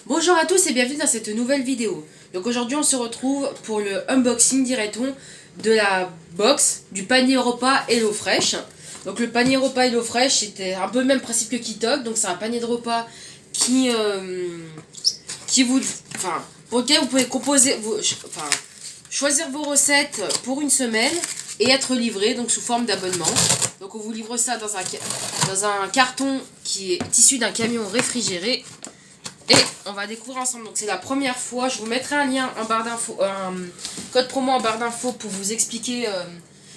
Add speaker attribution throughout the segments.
Speaker 1: Bonjour à tous et bienvenue dans cette nouvelle vidéo. Donc aujourd'hui on se retrouve pour le unboxing, dirait-on, de la box du panier repas HelloFresh. Donc le panier repas HelloFresh c'était un peu le même principe que Kitok. Donc c'est un panier de repas qui vous, pour lequel vous pouvez choisir vos recettes pour une semaine et être livré donc sous forme d'abonnement. Donc on vous livre ça dans un carton qui est issu d'un camion réfrigéré. Et on va découvrir ensemble. Donc c'est la première fois. Je vous mettrai un lien en barre d'infos, un code promo en barre d'infos pour vous expliquer,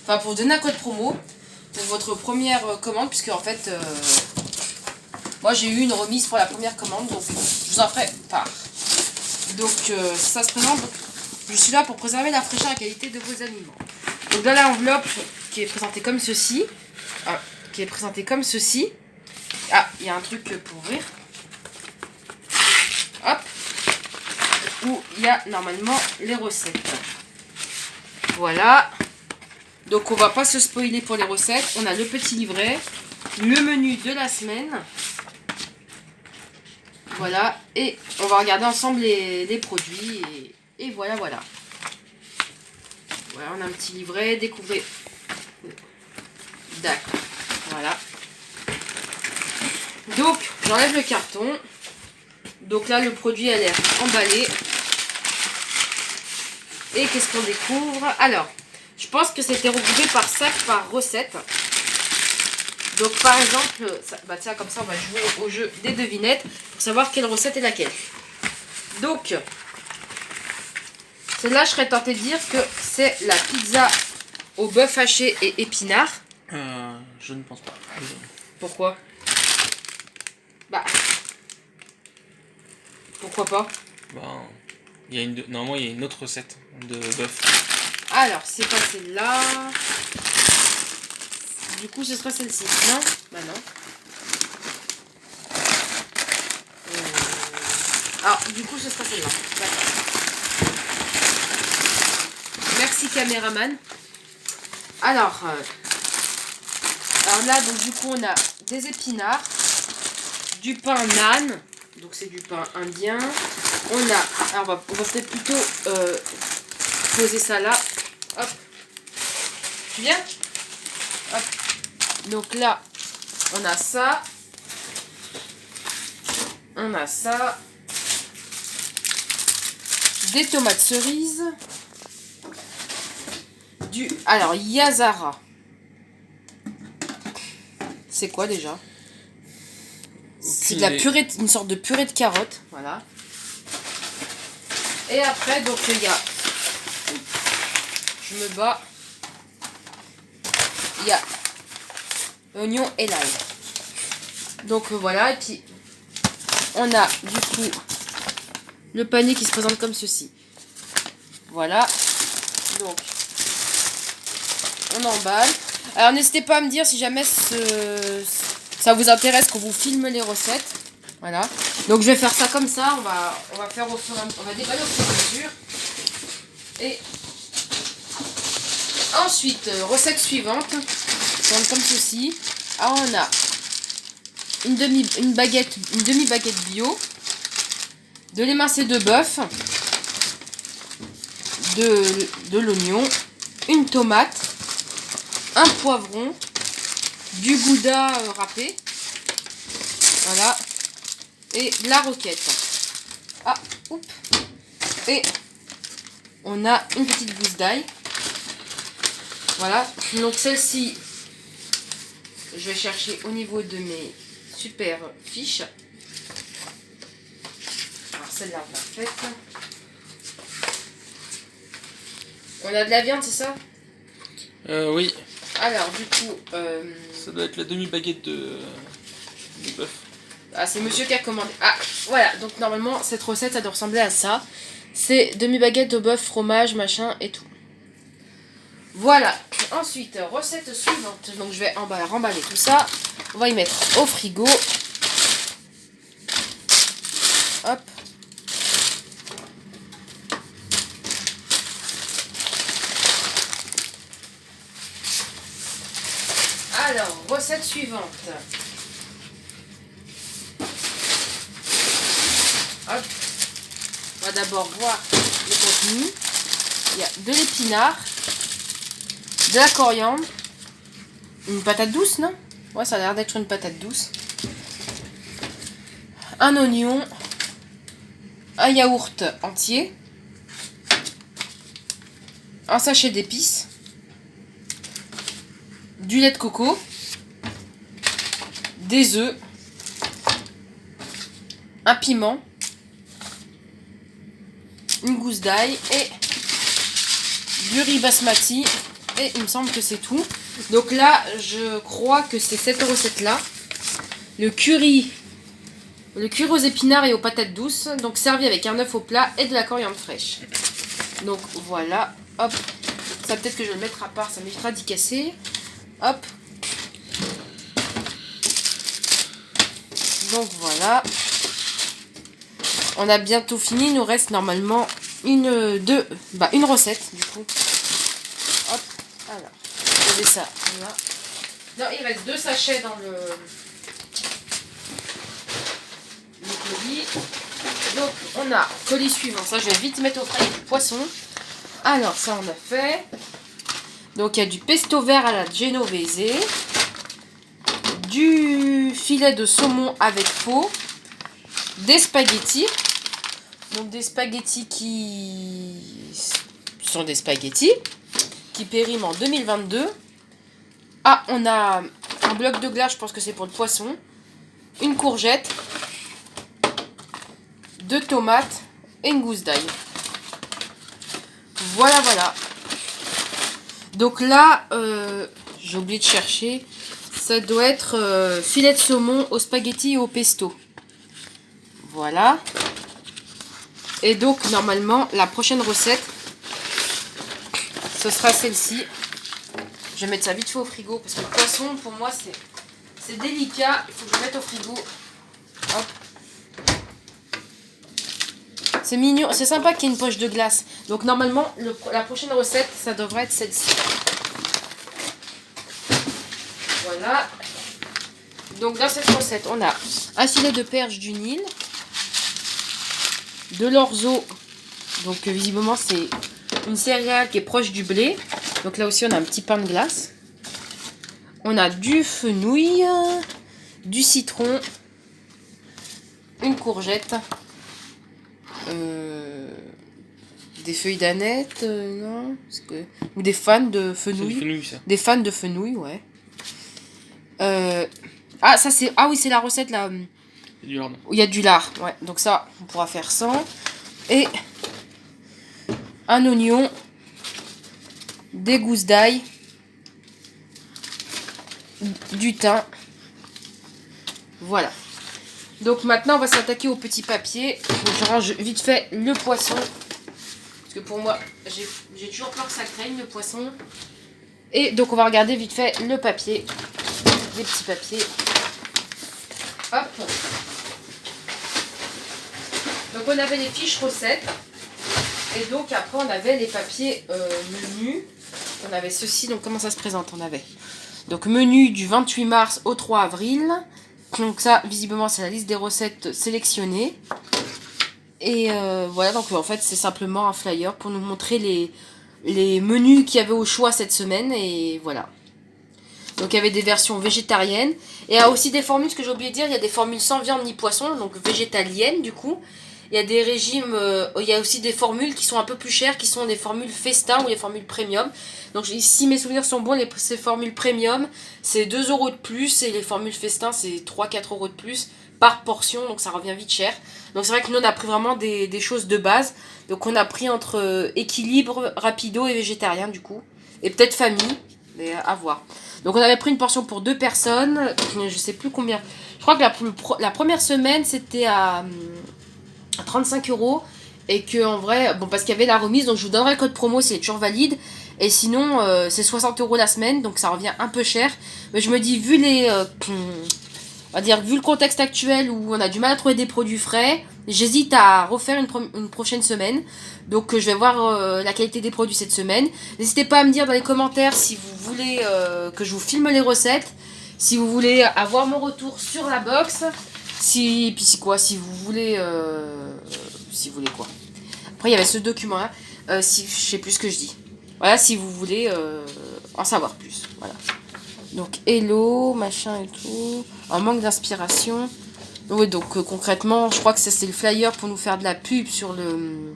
Speaker 1: pour vous donner un code promo pour votre première commande, puisque en fait, moi j'ai eu une remise pour la première commande, donc je vous en ferai part. Donc ça se présente. Je suis là pour préserver la fraîcheur et la qualité de vos aliments. Donc dans l'enveloppe qui est présentée comme ceci, il y a un truc pour ouvrir. Hop, où il y a normalement les recettes. Voilà. Donc on va pas se spoiler pour les recettes. On a le petit livret, le menu de la semaine. Voilà. Et on va regarder ensemble les produits. Et voilà. Voilà, on a un petit livret. Découvrez. D'accord. Voilà. Donc, j'enlève le carton. Donc là, le produit a l'air emballé. Et qu'est-ce qu'on découvre? Alors, je pense que c'était regroupé par sac, par recette. Donc par exemple, tiens, comme ça on va jouer au jeu des devinettes pour savoir quelle recette est laquelle. Donc, celle-là, je serais tentée de dire que c'est la pizza au bœuf haché et épinards.
Speaker 2: Je ne pense pas.
Speaker 1: Pourquoi? Pourquoi pas?
Speaker 2: Normalement, il y a une autre recette de bœuf.
Speaker 1: Alors, c'est pas celle-là. Du coup, ce sera celle-ci. Non? Bah non. Alors, du coup, ce sera celle-là. D'accord. Merci, caméraman. Alors là, donc du coup, on a des épinards, du pain naan. Donc c'est du pain indien. On va peut-être plutôt poser ça là. Hop. Tu viens? Hop. Donc là, on a ça. Des tomates cerises. Alors, Yazara. C'est quoi déjà? C'est de la purée, une sorte de purée de carottes, voilà. Et après, donc il y a, je me bats, il y a oignon et l'ail. Donc voilà, et puis on a du coup le panier qui se présente comme ceci. Voilà, donc on emballe. Alors n'hésitez pas à me dire si jamais ça vous intéresse qu'on vous filme les recettes. Voilà. Donc je vais faire ça comme ça. On va faire on va déballer au fur et à mesure. Et ensuite, recette suivante. Comme ceci. Alors on a une demi-baguette bio, de l'émincé de bœuf, de l'oignon, une tomate, un poivron, du gouda râpé, voilà, et de la roquette. Et on a une petite gousse d'ail. Voilà, donc celle-ci, je vais chercher au niveau de mes super fiches. Alors celle-là, on l'a faite. On a de la viande, c'est ça?
Speaker 2: Oui.
Speaker 1: Alors, du coup...
Speaker 2: ça doit être la demi-baguette de bœuf.
Speaker 1: Ah, c'est monsieur qui a commandé. Ah, voilà. Donc, normalement, cette recette, ça doit ressembler à ça. C'est demi-baguette de bœuf, fromage, machin et tout. Voilà. Ensuite, recette suivante. Donc, je vais remballer tout ça. On va y mettre au frigo. Hop. Alors, recette suivante. Hop. On va d'abord voir le contenu. Il y a de l'épinard, de la coriandre, une patate douce, non? Ouais, ça a l'air d'être une patate douce. Un oignon, un yaourt entier, un sachet d'épices, du lait de coco, des œufs, un piment, une gousse d'ail et du riz basmati. Et il me semble que c'est tout. Donc là, je crois que c'est cette recette là. Le curry aux épinards et aux patates douces. Donc servi avec un œuf au plat et de la coriandre fraîche. Donc voilà. Hop. Ça peut-être que je vais le mettre à part. Ça m'évitera d'y casser. Hop. Donc voilà. On a bientôt fini. Il nous reste normalement une recette du coup. Hop. Alors. Je vais ça là. Non, il reste 2 sachets dans le colis. Donc on a colis suivant. Ça je vais vite mettre au frais du poisson. Alors ça on a fait. Donc il y a du pesto vert à la genovese, du filet de saumon avec peau, des spaghettis. Donc des spaghettis qui sont des spaghettis qui périment en 2022. Ah, on a un bloc de glace, je pense que c'est pour le poisson. Une courgette, 2 tomates et une gousse d'ail. Voilà, voilà. Donc là, j'ai oublié de chercher. Ça doit être filet de saumon aux spaghettis et au pesto. Voilà. Et donc, normalement, la prochaine recette, ce sera celle-ci. Je vais mettre ça vite fait au frigo parce que le poisson, pour moi, c'est délicat. Il faut que je le mette au frigo. Hop. C'est mignon, c'est sympa qu'il y ait une poche de glace. Donc normalement, la prochaine recette, ça devrait être celle-ci. Voilà. Donc dans cette recette, on a un filet de perche du Nil, de l'orzo. Donc visiblement, c'est une céréale qui est proche du blé. Donc là aussi, on a un petit pain de glace. On a du fenouil, du citron, une courgette, des feuilles d'aneth, non ou des fans de fenouil.
Speaker 2: C'est du fenouil, ça.
Speaker 1: Des fans de fenouil, ouais. Ah, ça c'est. Ah oui, c'est la recette là.
Speaker 2: Il y a du lard.
Speaker 1: Où il y a du lard, ouais. Donc ça, on pourra faire sans. Et un oignon, des gousses d'ail, du thym. Voilà. Donc maintenant, on va s'attaquer au petit papier. Donc, je range vite fait le poisson. Parce que pour moi, j'ai toujours peur que ça craigne le poisson. Et donc, on va regarder vite fait le papier. Les petits papiers. Hop. Donc, on avait les fiches recettes. Et donc, après, on avait les papiers menus. On avait ceci. Donc, comment ça se présente? On avait donc menu du 28 mars au 3 avril. Donc ça, visiblement, c'est la liste des recettes sélectionnées. Et voilà, donc en fait, c'est simplement un flyer pour nous montrer les menus qu'il y avait au choix cette semaine. Et voilà. Donc il y avait des versions végétariennes. Et il y a aussi des formules, ce que j'ai oublié de dire, il y a des formules sans viande ni poisson, donc végétaliennes du coup. Il y a des régimes, il y a aussi des formules qui sont un peu plus chères, qui sont des formules festin ou les formules premium. Donc si mes souvenirs sont bons, ces formules premium, c'est 2 € de plus et les formules festin, c'est 3-4 € de plus par portion, donc ça revient vite cher. Donc c'est vrai que nous on a pris vraiment des choses de base. Donc on a pris entre équilibre, rapido et végétarien du coup. Et peut-être famille, mais à voir. Donc on avait pris une portion pour 2 personnes, je sais plus combien. Je crois que la première semaine c'était à 35 € et que en vrai, bon parce qu'il y avait la remise, donc je vous donnerai le code promo, c'est toujours valide. Et sinon c'est 60 € la semaine, donc ça revient un peu cher. Mais je me dis, vu on va dire, vu le contexte actuel où on a du mal à trouver des produits frais, j'hésite à refaire une prochaine semaine. Donc je vais voir la qualité des produits cette semaine. N'hésitez pas à me dire dans les commentaires si vous voulez que je vous filme les recettes, si vous voulez avoir mon retour sur la box, si vous voulez si vous voulez quoi. Après, il y avait ce document-là. Si, je sais plus ce que je dis. Voilà, si vous voulez en savoir plus. Voilà. Donc, hello, machin et tout. Un manque d'inspiration. Oui, donc concrètement, je crois que ça c'est le flyer pour nous faire de la pub sur le...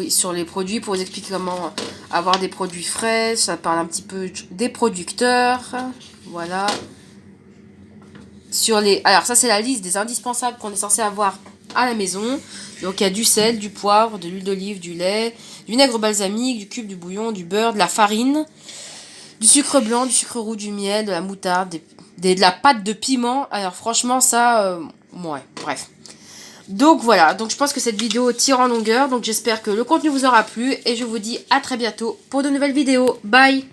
Speaker 1: sur les produits, pour vous expliquer comment avoir des produits frais. Ça parle un petit peu des producteurs. Voilà. Alors ça c'est la liste des indispensables qu'on est censé avoir à la maison. Donc il y a du sel, du poivre, de l'huile d'olive, du lait, du vinaigre balsamique, du cube, du bouillon, du beurre, de la farine, du sucre blanc, du sucre roux, du miel, de la moutarde, de la pâte de piment. Alors franchement ça, ouais, bref. Donc voilà, donc je pense que cette vidéo tire en longueur. Donc j'espère que le contenu vous aura plu et je vous dis à très bientôt pour de nouvelles vidéos. Bye!